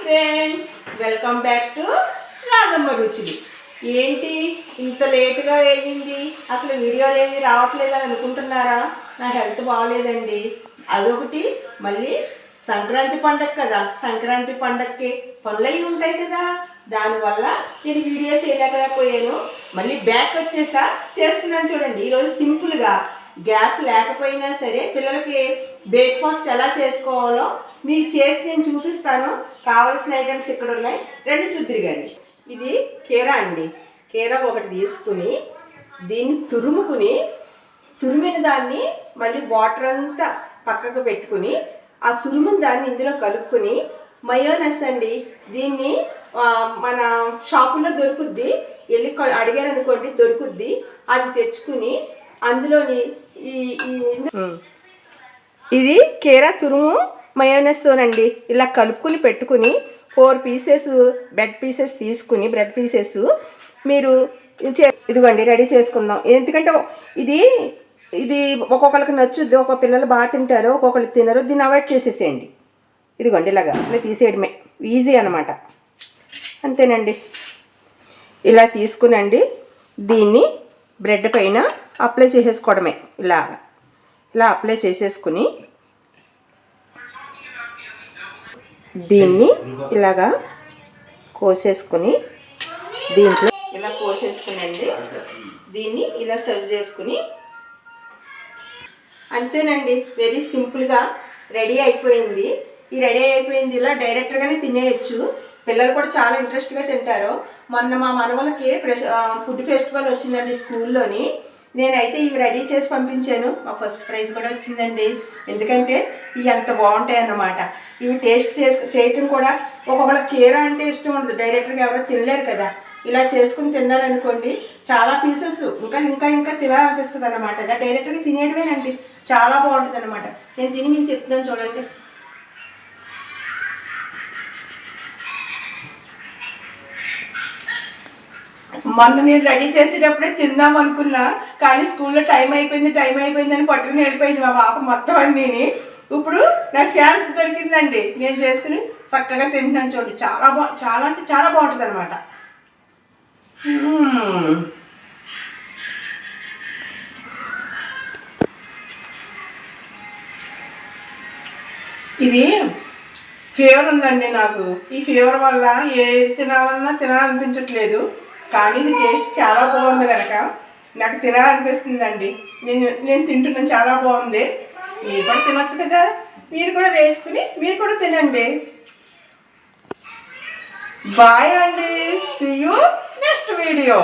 Friends, welcome back to Radhamma రుచులు. ఏంటి ఇంత లేటుగా అయింది, అసలు వీడియోలు ఏమి రావట్లేదని అనుకుంటున్నారా? నా హెల్త్ బాగోలేదండి. అదొకటి, మళ్ళీ సంక్రాంతి పండగ కదా, సంక్రాంతి పండగకి పనులు అవి ఉంటాయి కదా, దానివల్ల నేను వీడియో చేయలేకపోయాను. మళ్ళీ బ్యాక్ వచ్చేసా, చేస్తున్నాను చూడండి. ఈరోజు సింపుల్గా గ్యాస్ లేకపోయినా సరే పిల్లలకి బ్రేక్ఫాస్ట్ ఎలా చేసుకోవాలో మీకు చేసి నేను చూపిస్తాను. కావాల్సిన ఐటమ్స్ ఇక్కడ ఉన్నాయి, రెండు చూద్దరు కానీ. ఇది కీరా అండి. కీరా ఒకటి తీసుకుని దీన్ని తురిమిన దాన్ని మళ్ళీ వాటర్ అంతా పక్కకు పెట్టుకుని ఆ తురిమిన దాన్ని ఇందులో కలుపుకొని మయోనెస్ అండి. దీన్ని మన షాపుల్లో దొరుకుద్ది, వెళ్ళి అడిగారనుకోండి దొరుకుద్ది. అది తెచ్చుకుని అందులోని ఇది కీరా తురుము మయోనెస్తోనండి ఇలా కలుపుకుని పెట్టుకుని 4 పీసెస్ బ్రెడ్ పీసెస్ తీసుకుని బ్రెడ్ పీసెస్ మీరు ఇదిగోండి రెడీ చేసుకుందాం. ఎందుకంటే ఇది ఒక్కొక్కరికి నచ్చుద్ది, ఒక పిల్లలు బాగా తింటారు, ఒక్కొక్కరికి తినరు. దీన్ని అవాయిడ్ చేసేసేయండి. ఇదిగోండి ఇలా తీసేయడమే, ఈజీ అనమాట. అంతేనండి. ఇలా తీసుకునండి దీన్ని బ్రెడ్ పైన అప్లై చేసేసుకోవడమే. ఇలా అప్లై చేసేసుకుని దీన్ని ఇలాగా కోసేసుకుని దీంట్లో ఇలా కోసేసుకునండి. దీన్ని ఇలా సర్వ్ చేసుకుని అంతేనండి. వెరీ సింపుల్గా రెడీ అయిపోయింది. ఈ రెడీ అయిపోయింది ఇలా డైరెక్ట్గానే తినేయచ్చు. పిల్లలు కూడా చాలా ఇంట్రెస్ట్గా తింటారు. మొన్న మా మనవలకి ఫుడ్ ఫెస్టివల్ వచ్చిందండి స్కూల్లోని. నేనైతే ఇవి రెడీ చేసి పంపించాను. మా ఫస్ట్ ప్రైజ్ కూడా వచ్చిందండి. ఎందుకంటే ఇవి అంత బాగుంటాయి అన్నమాట. ఇవి టేస్ట్ చేయటం కూడా ఒక్కొక్కళ్ళకి కీరా అంటే ఇష్టం ఉండదు, డైరెక్ట్గా ఎవరో తినలేరు కదా. ఇలా చేసుకుని తిన్నారనుకోండి చాలా పీసెస్ ఇంకా తినాలనిపిస్తుంది అన్నమాట. ఇలా డైరెక్ట్గా తినేయడమేనండి, చాలా బాగుంటుంది అన్నమాట. నేను తిని మీకు చెప్తున్నాను చూడండి. మొన్న నేను రెడీ చేసేటప్పుడే తిందాం అనుకున్నా, కానీ స్కూల్లో టైం అయిపోయింది అని పట్టుకుని వెళ్ళిపోయింది మా పాప మొత్తం అన్నీ. ఇప్పుడు నాకు ఛాన్స్ దొరికిందండి, నేను చేసుకుని చక్కగా తింటున్నాను చూడండి. చాలా అంటే చాలా బాగుంటుంది అనమాట. ఇది ఫీవర్ ఉందండి నాకు. ఈ ఫీవర్ వల్ల ఏది తినాలనిపించట్లేదు. కానీ ఇది టేస్ట్ చాలా బాగుంది కనుక నాకు తినాలనిపిస్తుందండి. నేను తింటున్నాను, చాలా బాగుంది. మీరు కూడా తినొచ్చు కదా, మీరు కూడా వేసుకుని మీరు కూడా తినండి. బాయ్ అండి, సీ యూ నెక్స్ట్ వీడియో.